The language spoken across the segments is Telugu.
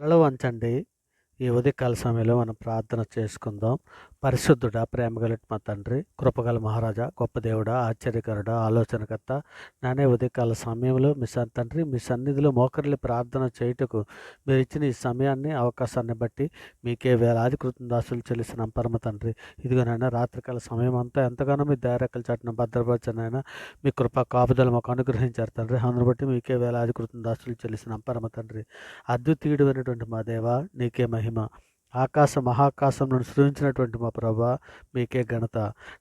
తలలు వంచండి. ఈ ఉదయకాల సమయంలో మనం ప్రార్థన చేసుకుందాం. పరిశుద్ధుడా, ప్రేమగల మా తండ్రి, కృపగల మహారాజా, గొప్ప దేవుడా, ఆశ్చర్యకరుడా, ఆలోచనకర్త, నానే ఉదయకాల సమయంలో తండ్రి మీ సన్నిధిలో మోకరిల్లి ప్రార్థన చేయుటకు మీరు ఇచ్చిన ఈ సమయాన్ని, అవకాశాన్ని బట్టి మీకే వేలాది కృతజ్ఞతాస్తులు చెల్లిస్తున్నాం పరమ తండ్రి. ఇదిగోనైనా రాత్రికాల సమయం అంతా ఎంతగానో మీ దయారెక్కల చాటున భద్రపరచనైనా మీ కృప కాపుదల మాకు అనుగ్రహించారు తండ్రి. అందును బట్టి మీకే వేలాది కృతజ్ఞతాస్తులు చెల్లిస్తున్నాం పరమ తండ్రి. అద్వితీయుడైనటువంటి మా దేవ, నీకే మహిమ. మహాకాశములను సృజించినటువంటి మా ప్రభా, మీకే ఘనత.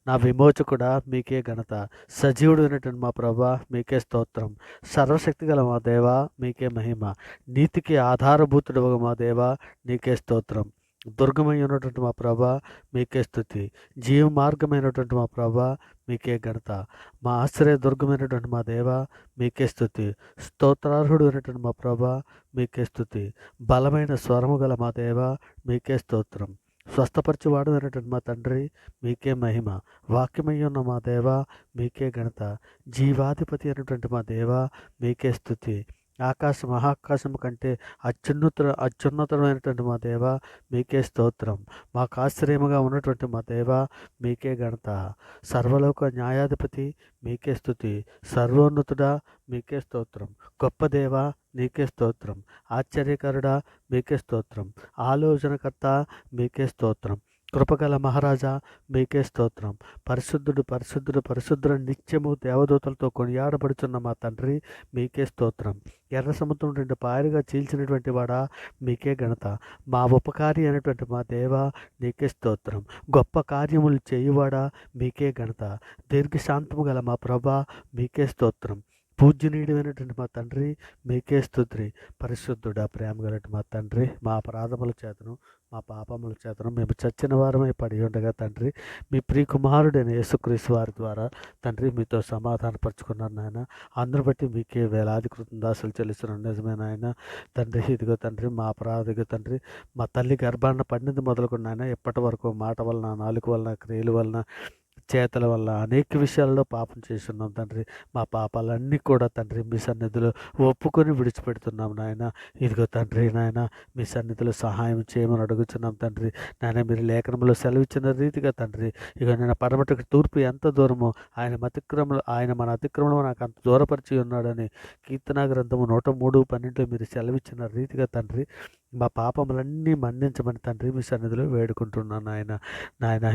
నా విమోచకుడా, మీకే ఘనత. సజీవుడైనటువంటి మా ప్రభా, మీకే స్తోత్రం. సర్వశక్తి గల మా దేవ, మీకే మహిమ. నీతికి ఆధారభూతుడవు మా దేవ, నీకే స్తోత్రం. దుర్గమై ఉన్నటువంటి మా ప్రభా, మీకే స్తుతి. జీవ మార్గమైనటువంటి మా ప్రభా, మీకే ఘనత. మా ఆశ్రయ దుర్గమైనటువంటి మా దేవ, మీకే స్తుతి. స్తోత్రార్హుడు అయినటువంటి మా ప్రభా, మీకే స్తుతి. బలమైన స్వరము గల మా దేవ, మీకే స్తోత్రం. స్వస్థపరచువాడు అయినటువంటి మా తండ్రి, మీకే మహిమ. వాక్యమయ్య ఉన్న మా దేవ, మీకే ఘనత. జీవాధిపతి అయినటువంటి మా దేవ, మీకే స్తుతి. మహాకాశము కంటే అత్యున్నతమైనటువంటి మా దేవ, మీకే స్తోత్రం. మాకు ఆశ్రయముగా ఉన్నటువంటి మా దేవ, మీకే ఘనత. సర్వలోక న్యాయాధిపతి, మీకే స్తుతి. సర్వోన్నతుడా, మీకే స్తోత్రం. గొప్ప దేవ, నీకే స్తోత్రం. ఆశ్చర్యకరుడా, మీకే స్తోత్రం. ఆలోచనకర్త, మీకే స్తోత్రం. కృపగల మహారాజా, మీకే స్తోత్రం. పరిశుద్ధుడు పరిశుద్ధుడు పరిశుద్ధుడు నిత్యము దేవదూతలతో కొనియాడబడుచున్న మా తండ్రి, మీకే స్తోత్రం. ఎర్ర సముద్రం రెండు పాయలుగా చీల్చినటువంటి వాడా, మీకే ఘనత. మా ఉపకారి అయినటువంటి మా దేవ, నీకే స్తోత్రం. గొప్ప కార్యములు చేయువాడా, మీకే ఘనత. దీర్ఘశాంతము గల మా ప్రభా, మీకే స్తోత్రం. పూజ్యనీయుడైనటువంటి మా తండ్రి, మీకే స్తుతి. పరిశుద్ధుడా, ప్రేమ గలటి మా తండ్రి, మా అపరాధముల చేతను మా పాపముల చేతను మేము చచ్చిన వారమై పడి ఉండగా తండ్రి, మీ ప్రియకుమారుడైన యేసుక్రీస్తు వారి ద్వారా తండ్రి మీతో సమాధానపరుచుకున్నారు నాయన. అందరు బట్టి మీకే వేలాది కృతజ్ఞతాస్తులు చెల్లిస్తున్నాను. నిజమే నాయన తండ్రి. ఇదిగో తండ్రి, మా అపరాధిగో తండ్రి, మా తల్లి గర్భాన పడినది మొదలుకొని నాయన ఎప్పటి వరకు మాట వలన, నాలుక వలన, క్రియల వలన, చేతల వల్ల అనేక విషయాల్లో పాపం చేస్తున్నాం తండ్రి. మా పాపాలన్నీ కూడా తండ్రి మీ సన్నిధిలో ఒప్పుకొని విడిచిపెడుతున్నాం నాయన. ఇదిగో తండ్రి నాయన, మీ సన్నిధిలో సహాయం చేయమని అడుగుతున్నాం తండ్రి. నాయన మీరు లేఖనంలో సెలవిచ్చిన రీతిగా తండ్రి, ఇక నేను పడమటికి తూర్పు ఎంత దూరమో ఆయన మన అతిక్రమణం నాకు అంత దూరపరిచి ఉన్నాడని కీర్తన గ్రంథము 103:12 మీరు సెలవిచ్చిన రీతిగా తండ్రి, మా పాపములన్నీ మన్నించమని తండ్రి మీ సన్నిధిలో వేడుకుంటున్నాను నాయన.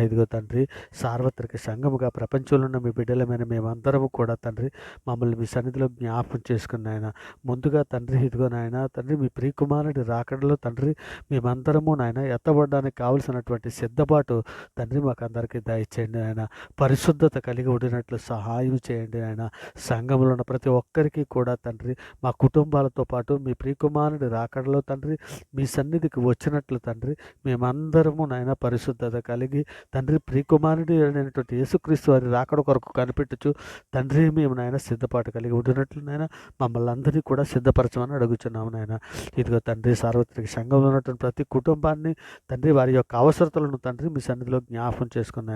ఇదిగో తండ్రి, సార్వత్రిక సంఘముగా ప్రపంచంలో ఉన్న మీ బిడ్డలమైన మేమందరము కూడా తండ్రి, మమ్మల్ని మీ సన్నిధిలో జ్ఞాపకం చేసుకుని నాయన, ముందుగా తండ్రి ఇదిగో నాయన తండ్రి, మీ ప్రియకుమారుడి రాకడలో తండ్రి మేమందరము నాయన ఎత్తబడడానికి కావలసినటువంటి సిద్ధపాటు తండ్రి మాకు అందరికీ దయచేయండి నాయన. పరిశుద్ధత కలిగి ఉండినట్లు సహాయం చేయండి నాయన. సంఘంలో ఉన్న ప్రతి ఒక్కరికి కూడా తండ్రి, మా కుటుంబాలతో పాటు మీ ప్రియకుమారుడి రాకడలో తండ్రి మీ సన్నిధికి వచ్చినట్లు తండ్రి మేమందరము నాయన పరిశుద్ధత కలిగి తండ్రి, ప్రియకుమారుడి అయినటువంటి యేసుక్రీస్తు వారి రాకడ కొరకు కనిపెట్టుచు తండ్రి మేము నాయన సిద్ధపాటు కలిగి ఉండినట్లు నాయన మమ్మల్ని అందరినీ కూడా సిద్ధపరచమని అడుగుచున్నాము నాయన. ఇదిగో తండ్రి, సార్వత్రిక సంఘంలో ఉన్నటువంటి ప్రతి కుటుంబాన్ని తండ్రి, వారి యొక్క అవసరతలను తండ్రి మీ సన్నిధిలో జ్ఞాపకం చేసుకుని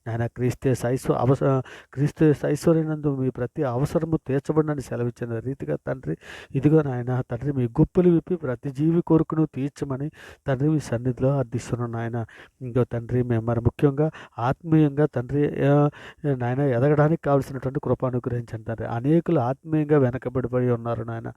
నాయన క్రీస్తు ఐశ్వర్యనందు మీ ప్రతి అవసరము తీర్చబడినని సెలవిచ్చిన రీతిగా తండ్రి, ఇదిగో నాయన తండ్రి, మీ గుప్పులు విప్పి ప్రతి జీవి కోరికను తీర్చమని తండ్రి మీ సన్నిధిలో అర్థిస్తున్నాను నాయన. ఇంకో తండ్రి, మేము మరి ముఖ్యంగా ఆత్మీయంగా తండ్రి నాయన ఎదగడానికి కావాల్సినటువంటి కృప అనుగ్రహించండి తండ్రి. అనేకులు ఆత్మీయంగా వెనకబడిపడి ఉన్నారు నాయన.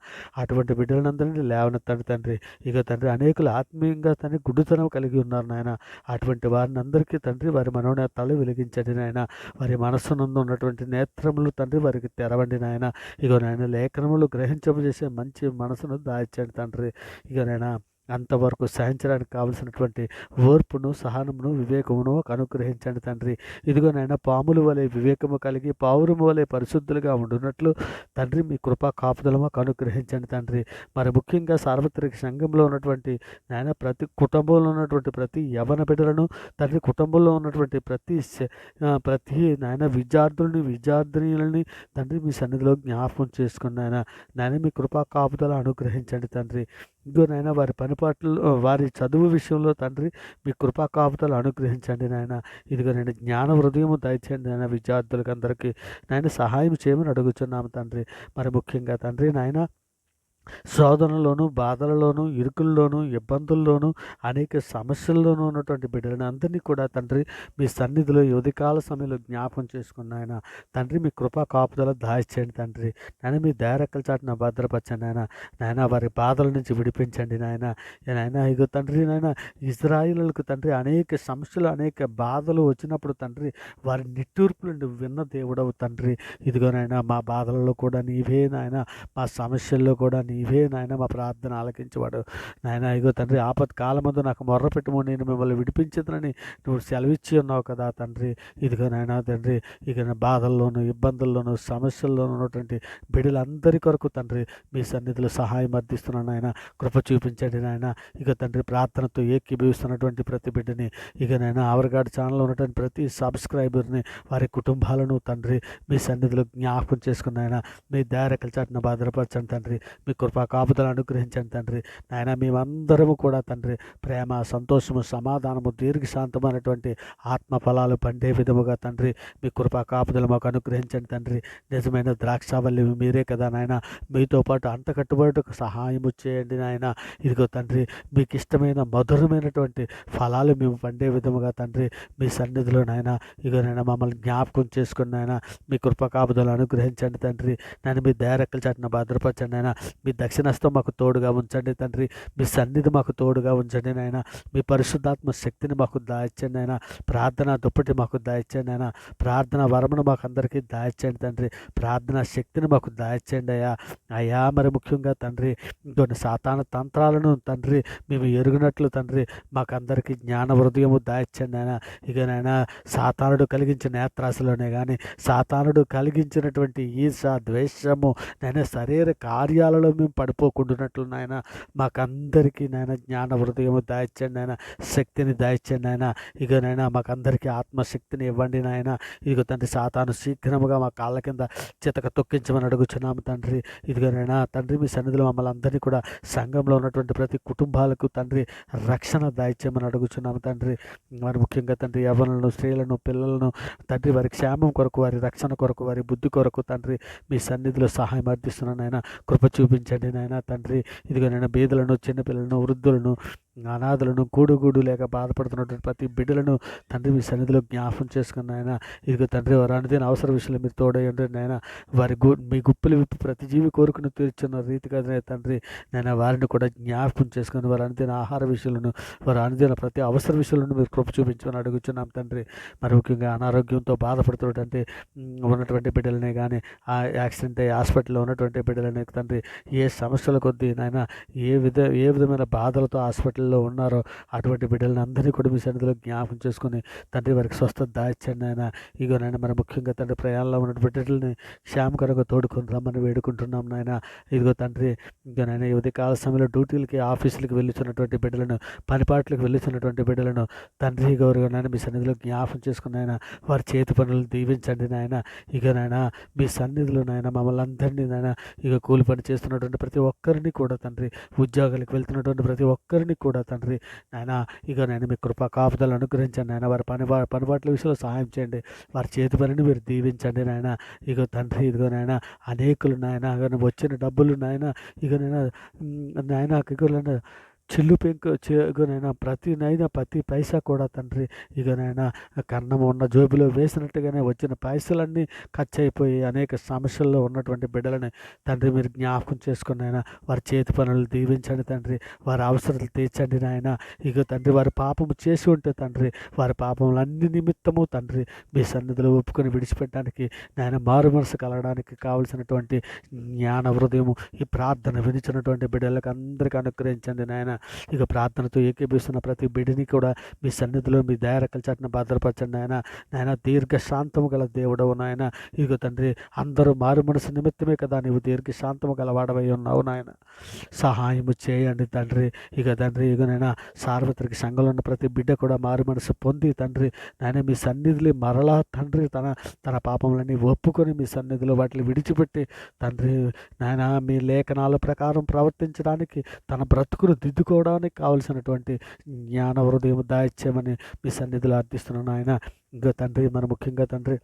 అటువంటి బిడ్డలందరినీ లేవనెత్తండి తండ్రి. ఇక తండ్రి, అనేకులు ఆత్మీయంగా తండ్రి గుడ్డుతనం కలిగి ఉన్నారు నాయన. అటువంటి వారిని అందరికీ తండ్రి వారి మనోనేత్రాలు వెలిగించండి నాయన. వారి మనస్సునందు ఉన్నటువంటి నేత్రములు తండ్రి వారికి తెరవండి నాయన. ఇగో నాయన, లేఖనములు గ్రహించబజేసే మంచి మనసును దాయిచ్చండి తండ్రి. ఇక నాయన అంతవరకు సహించడానికి కావలసినటువంటి ఓర్పును, సహనమును, వివేకమును అనుగ్రహించండి తండ్రి. ఇదిగో నాయన, పాముల వలె వివేకము కలిగి పావురము వలె పరిశుద్ధులుగా ఉండునట్లు తండ్రి మీ కృపా కాపుదల మాకు అనుగ్రహించండి తండ్రి. మరి ముఖ్యంగా సార్వత్రిక సంఘంలో ఉన్నటువంటి నాయన ప్రతి కుటుంబంలో ఉన్నటువంటి ప్రతి యవన బిడ్డలను తండ్రి, కుటుంబంలో ఉన్నటువంటి ప్రతి నాయన విద్యార్థినులని తండ్రి మీ సన్నిధిలో జ్ఞాపకం చేసుకుని నాయన మీ కృపా కాపుదల అనుగ్రహించండి తండ్రి. ఇదిగో నాయన, వారి పనిపాట్లు, వారి చదువు విషయంలో తండ్రి మీ కృపా కాపుదలు అనుగ్రహించండి నాయన. ఇదిగో నేను జ్ఞాన హృదయము దయచేయండి నాయన. విద్యార్థులకు అందరికీ నాయన సహాయం చేయమని అడుగుచున్నాము తండ్రి. మరి ముఖ్యంగా తండ్రి నాయన, శోధనలోను, బాధలలోను, ఇరుకుల్లోను, ఇబ్బందుల్లోను, అనేక సమస్యల్లోనూ ఉన్నటువంటి బిడ్డలని అందరినీ కూడా తండ్రి మీ సన్నిధిలో ఈ ఉదయకాల సమయంలో జ్ఞాపకం చేసుకున్న ఆయన తండ్రి మీ కృపా కాపుదల దాయిచ్చేయండి తండ్రి. నాయన మీ దయారెక్కల చాటున భద్రపరచండి నాయన. నాయన వారి బాధల నుంచి విడిపించండి నాయన. నాయన ఇగో తండ్రి నాయన ఇజ్రాయిలులకు తండ్రి అనేక సమస్యలు, అనేక బాధలు వచ్చినప్పుడు తండ్రి వారి నిట్టూర్పులు నువ్వు విన్న దేవుడవు తండ్రి. ఇదిగో నాయన మా బాధలలో కూడా నీవే నాయన, మా సమస్యల్లో కూడా నీవే నాయన మా ప్రార్థన ఆలకించేవాడు నాయన. ఇగో తండ్రి ఆపత్కాలమందు నాకు మొర్ర పెట్టుము నేను మిమ్మల్ని విడిపించదనని నువ్వు సెలవిచ్చి ఉన్నావు కదా తండ్రి. ఇదిగో నాయన తండ్రి ఇక బాధల్లోనూ, ఇబ్బందుల్లోనూ, సమస్యల్లోనూ ఉన్నటువంటి బిడ్డలందరి కొరకు తండ్రి మీ సన్నిధిలో సహాయం అర్థిస్తున్నాను నాయన. కృప చూపించండి నాయన. ఇక తండ్రి ప్రార్థనతో ఏకీభవిస్తున్నటువంటి ప్రతి బిడ్డని, ఇక నాయన ఆవర్గాడ్ ఛానల్లో ఉన్నటువంటి ప్రతి సబ్స్క్రైబర్ని, వారి కుటుంబాలను తండ్రి మీ సన్నిధిలో జ్ఞాపకం చేసుకున్న ఆయన మీ దయారెక్కల చాటున భద్రపరచండి తండ్రి. మీ కృపా కాపుదలను అనుగ్రహించండి తండ్రి. నాయన మేమందరము కూడా తండ్రి ప్రేమ, సంతోషము, సమాధానము, దీర్ఘశాంతమైనటువంటి ఆత్మ ఫలాలు పండే విధముగా తండ్రి మీ కృపా కాపుదలు మాకు అనుగ్రహించండి తండ్రి. నిజమైన ద్రాక్షావల్లి మీరే కదా నాయన. మీతో పాటు అంత కట్టుబడుటకు సహాయము చేయండి నాయన. ఇదిగో తండ్రి మీకు ఇష్టమైన మధురమైనటువంటి ఫలాలు మేము పండే విధముగా తండ్రి మీ సన్నిధిలో నాయన ఇగో నాయన మమ్మల్ని జ్ఞాపకం చేసుకుని నాయన మీ కృపా కాపుదలు అనుగ్రహించండి తండ్రి. నేను మీ దయారెక్కల చాటున భద్రపరచండి నాయన. మీ దక్షిణస్తం మాకు తోడుగా ఉంచండి తండ్రి. మీ సన్నిధి మాకు తోడుగా ఉంచండి నాయన. మీ పరిశుద్ధాత్మ శక్తిని మాకు దాయిచ్చండి నాయన. ప్రార్థన దుప్పటి మాకు దాయిచ్చండి నాయన. ప్రార్థన వరమును మాకు అందరికీ దాయిచ్చండి తండ్రి. ప్రార్థన శక్తిని మాకు దాయిచ్చండి అయ్యా. అయ్యా మరి ముఖ్యంగా తండ్రి కొన్ని సాతాన తంత్రాలను తండ్రి మేము ఎరుగునట్లు తండ్రి మాకందరికీ జ్ఞాన హృదయము దాయిచ్చండి నాయన. ఇక నాయన సాతానుడు కలిగించిన నేత్రాశలోనే కానీ సాతానుడు కలిగించినటువంటి ఈర్ష, ద్వేషము నాయన శరీర కార్యాలలో మేము పడిపోకుండానట్లు నాయన మాకందరికీ నాయన జ్ఞాన హృదయము దాయిచ్చండి నాయన. శక్తిని దాయిచ్చండి నాయన. ఇక నాయన మాకందరికీ ఆత్మశక్తిని ఇవ్వండి నాయన. ఇదిగో తండ్రి సాతాను శీఘ్రముగా మా కాళ్ళ కింద చితక తొక్కించమని అడుగుచున్నాము తండ్రి. ఇదిగో నాయన తండ్రి మీ సన్నిధిలో మమ్మల్ని అందరినీ కూడా సంఘంలో ఉన్నటువంటి ప్రతి కుటుంబాలకు తండ్రి రక్షణ దాయిచ్చమని అడుగుచున్నాము తండ్రి. మరి ముఖ్యంగా తండ్రి యవ్వనులను, స్త్రీలను, పిల్లలను తండ్రి వారి క్షేమం కొరకు, వారి రక్షణ కొరకు, వారి బుద్ధి కొరకు తండ్రి మీ సన్నిధిలో సహాయం అర్థిస్తున్నాను నాయన. కృప చూపించండి నాయన తండ్రి. ఇదిగో నేను బీదలను, చిన్నపిల్లలను, వృద్ధులను, అనాథులను, గూడు లేక బాధపడుతున్నటువంటి ప్రతి బిడ్డలను తండ్రి మీ సన్నిధిలో జ్ఞాపం చేసుకున్న ఆయన. ఇదిగో తండ్రి వారు అనుదిన అవసర విషయంలో మీరు తోడయ్యండి నాయన. వారి మీ గుప్పులు విప్పి ప్రతి జీవి కోరుకుని తీర్చున్న రీతిగా తండ్రి నేను వారిని కూడా జ్ఞాపకం చేసుకుని వారు అనుదిన ఆహార విషయాలను, వారు అనుదిన ప్రతి అవసర విషయాలను మీరు కృప చూపించమని అడుగుచున్నాం తండ్రి. మరి ముఖ్యంగా అనారోగ్యంతో బాధపడుతున్నటువంటి ఉన్నటువంటి బిడ్డలనే కానీ ఆ యాక్సిడెంట్ అయ్యి హాస్పిటల్లో ఉన్నటువంటి బిడ్డలనే తండ్రి ఏ సమస్యల కొద్దీ నాయన ఏ విధమైన బాధలతో హాస్పిటల్లో ఉన్నారో అటువంటి బిడ్డలను అందరినీ కూడా మీ సన్నిధిలో జ్ఞాపకం చేసుకుని తండ్రి వారికి స్వస్థత దాయిచ్చండి నాయన. ఇగో నాయన మరి ముఖ్యంగా తండ్రి ప్రయాణంలో ఉన్న బిడ్డలని క్షేమకరంగా తోడుకొని రమ్మని వేడుకుంటున్నాం నాయన. ఇదిగో తండ్రి ఇక నాయన ఈ ఉదయకాల సమయంలో డ్యూటీలకి, ఆఫీసులకి వెళ్ళుచున్నటువంటి బిడ్డలను, పనిపాట్లకు వెళ్ళుచున్నటువంటి బిడ్డలను తండ్రి గౌరవ నాయన మీ సన్నిధిలో జ్ఞాపకం చేసుకుని నాయన వారి చేతి పనులు దీవించండి నాయన. ఇక నాయన మీ సన్నిధిలో నాయన మమ్మల్ని అందరినీ నాయన ఇక కూలి పని చేస్తున్నటువంటి ప్రతి ఒక్కరిని కూడా తండ్రి, ఉద్యోగాలకు వెళ్తున్నటువంటి ప్రతి ఒక్కరిని కూడా తండ్రి నాయన ఇక నేను మీ కృపా కాపుదలు అనుగ్రహించండి నాయన. వారి పనిపాట్ల విషయంలో సహాయం చేయండి. వారి చేతి పనిని మీరు దీవించండి నాయన. ఇగో తండ్రి ఇదిగో నాయన అనేకులు నాయన వచ్చిన డబ్బులు నాయన ఇక నాయన ఇక చిల్లు పెంకు ఇగనైనా ప్రతి పైసా కూడా తండ్రి ఇగనైనా కన్నం ఉన్న జోబులో వేసినట్టుగానే వచ్చిన పైసలన్నీ ఖర్చు అయిపోయి అనేక సమస్యల్లో ఉన్నటువంటి బిడ్డలని తండ్రి మీరు జ్ఞాపకం చేసుకుని నాయన వారి చేతి పనులు దీవించండి తండ్రి. వారి అవసరాలు తీర్చండి నాయన. ఇక తండ్రి వారి పాపము చేసి ఉంటే తండ్రి వారి పాపములన్నీ నిమిత్తము తండ్రి మీ సన్నిధిలో ఒప్పుకొని విడిచిపెట్టడానికి నాయన మారు మనసు కలగడానికి కావలసినటువంటి జ్ఞాన హృదయము ఈ ప్రార్థన వినిచినటువంటి బిడ్డలకు అందరికీ అనుగ్రహించండి నాయన. ఇక ప్రార్థనతో ఏకీభిస్తున్న ప్రతి బిడ్డని కూడా మీ సన్నిధిలో మీ దయారెక్కల చాటున భద్రపరచండి నాయన. దీర్ఘశాంతము గల దేవుడవు నాయన. ఇక తండ్రి అందరూ మారు మనసు నిమిత్తమే కదా నీవు దీర్ఘశాంతము గల వాడవై ఉన్నావు నాయన. సహాయము చేయండి తండ్రి. ఇక తండ్రి ఇకనైనా సార్వత్రిక సంఘంలో ఉన్న ప్రతి బిడ్డ కూడా మారు మనసు పొంది తండ్రి నాయన మీ సన్నిధిలో మరలా తండ్రి తన పాపములన్నీ ఒప్పుకొని మీ సన్నిధిలో వాటిని విడిచిపెట్టి తండ్రి నాయన మీ లేఖనాల ప్రకారం ప్రవర్తించడానికి తన బ్రతుకును దిద్దుకోవడానికి కావలసినటువంటి జ్ఞాన హృదయం దాయిచ్చామని మీ సన్నిధిలో అర్థిస్తున్నాను ఆయన. ఇంకా తండ్రి మన ముఖ్యంగా తండ్రి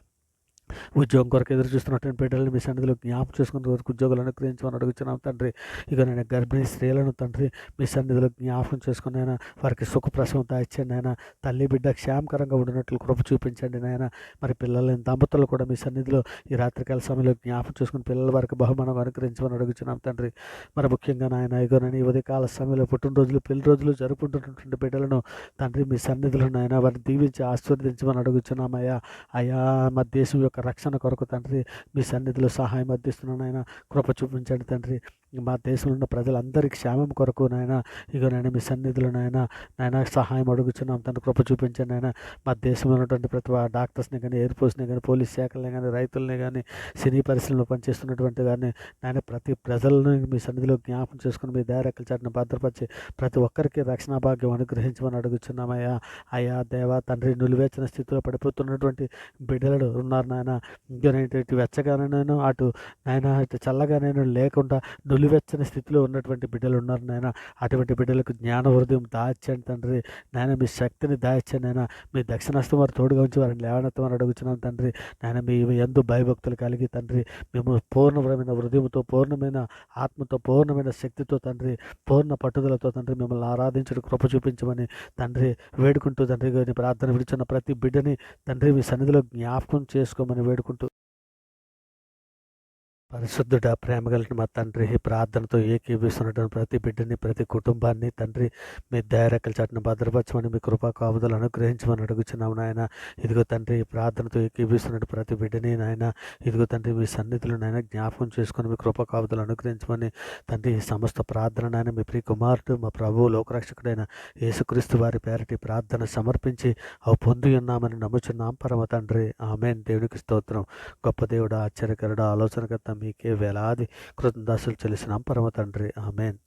ఉద్యోగం కొరకు ఎదురు చూస్తున్నటువంటి బిడ్డలను మీ సన్నిధిలో జ్ఞాపకం చేసుకుని రోజుకు ఉద్యోగాలు అనుగ్రహించమని అడుగుతున్నాం తండ్రి. ఇక నేను గర్భిణీ స్త్రీలను తండ్రి మీ సన్నిధిలో జ్ఞాపకం చేసుకుని నాయన వారికి సుఖప్రసవం దాయిచ్చండి నాయన. తల్లి బిడ్డ క్షేమకరంగా ఉండినట్లు కృప చూపించండి నాయన. మరి పిల్లలని దంపతులు కూడా మీ సన్నిధిలో ఈ రాత్రికాల సమయంలో జ్ఞాపకం చేసుకుని పిల్లల వారికి బహుమానం అనుగ్రహించమని అడుగుతున్నాం తండ్రి. మరి ముఖ్యంగా నాయన ఇగోనని ఈ ఉదయకాల సమయంలో పుట్టినరోజులు పెళ్లి రోజులు జరుపుకుంటున్నటువంటి బిడ్డలను తండ్రి మీ సన్నిధిలో నాయన వారిని దీవించి ఆశీర్వదించమని అడుగుతున్నామయ్యా. అయా మా దేశం యొక్క రక్షణ కొరకు తండ్రి మీ సన్నిధిలో సహాయం అందిస్తున్నాను ఆయన. కృప చూపించండి తండ్రి. మా దేశంలో ఉన్న ప్రజలందరికీ క్షేమం కొరకు నాయన ఇక నాయన మీ సన్నిధిలో నాయన సహాయం అడుగుతున్నాం తండ్రి. కృప చూపించండి నాయన. మా దేశంలో ఉన్నటువంటి ప్రతి డాక్టర్స్ని కానీ, ఎయిర్ ఫోర్స్ని కానీ, పోలీస్ శాఖల్ని కానీ, రైతుల్ని కానీ, సినీ పరిశ్రమలో పనిచేస్తున్నటువంటి కానీ నాయన ప్రతి ప్రజలను మీ సన్నిధిలో జ్ఞాపకం చేసుకుని మీ దయారెక్కల చాటును భద్రపరిచి ప్రతి ఒక్కరికి రక్షణ భాగ్యం అనుగ్రహించమని అడుగుతున్నామయ్యా. అయ్యా దేవా తండ్రి, నిలువేచిన స్థితిలో పడిపోతున్నటువంటి బిడ్డలు ఉన్నారు నాయన. ఇంకేంటి ఇటు వెచ్చగానైనా అటు నాయన ఇటు చల్లగానైనా లేకుండా నులివెచ్చని స్థితిలో ఉన్నటువంటి బిడ్డలు ఉన్నారు నాయన. అటువంటి బిడ్డలకు జ్ఞాన హృదయం దాచండి తండ్రి. నాయన మీ శక్తిని దాచండి నాయన. మీ దక్షిణాస్తం వారు తోడుగా ఉంచి వారిని లేవనెత్తమని అడుగుతున్నాం తండ్రి. నాయన మీ ఎందు భయభక్తులు కలిగి తండ్రి మేము పూర్ణమైన హృదయంతో, పూర్ణమైన ఆత్మతో, పూర్ణమైన శక్తితో తండ్రి, పూర్ణ పట్టుదలతో తండ్రి మిమ్మల్ని ఆరాధించడం కృప చూపించమని తండ్రి వేడుకుంటూ తండ్రి ప్రార్థన విడుచున్న ప్రతి బిడ్డని తండ్రి మీ సన్నిధిలో జ్ఞాపకం చేసుకోమని వేడుకుంటూ పరిశుద్ధుడ, ప్రేమ కలిగిన మా తండ్రి, ఈ ప్రార్థనతో ఏకీభవిస్తున్నటువంటి ప్రతి బిడ్డని, ప్రతి కుటుంబాన్ని తండ్రి మీ దయారెక్కల చాటును భద్రపరచమని మీ కృపా కాపుదలు అనుగ్రహించమని అడుగుచున్నాము నాయన. ఇదిగో తండ్రి ఈ ప్రార్థనతో ఏకీభవిస్తున్నట్టు ప్రతి బిడ్డని నాయన ఇదిగో తండ్రి మీ సన్నిధిలో నాయన జ్ఞాపకం చేసుకొని మీ కృపా కాపుదలు అనుగ్రహించమని తండ్రి ఈ సమస్త ప్రార్థన నాయన మీ ప్రియ కుమారుడు మా ప్రభువు లోకరక్షకుడైన యేసుక్రీస్తు వారి పేరటి ప్రార్థన సమర్పించి అవి పొంది ఉన్నామని నమ్ముచున్నాం పరమ తండ్రి. ఆమేన్. దేవునికి స్తోత్రం. గొప్ప దేవుడు, ఆశ్చర్యకరుడు, ఆలోచనకర్త మీకే వేలాది కృతజ్ఞతాస్తులు చెల్లిస్తున్నాం పరమ తండ్రి. ఆమేన్.